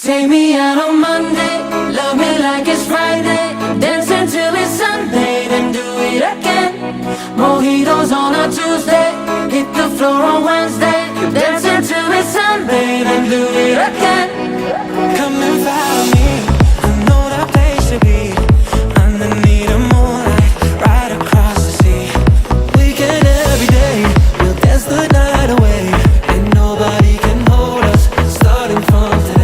Take me out on Monday, love me like it's Friday, dance until it's Sunday, then do it again. Mojitos on a Tuesday, hit the floor on Wednesday, dance until it's Sunday, then do it again. Come and follow me, I know that place to be, underneath the moonlight, right across the sea. Weekend every day, we'll dance the night away, and nobody can hold us, starting from today.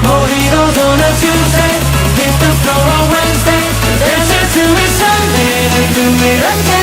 Mojitos on a Tuesday, hit the floor on Wednesday, dance until it's Sunday, then do it again.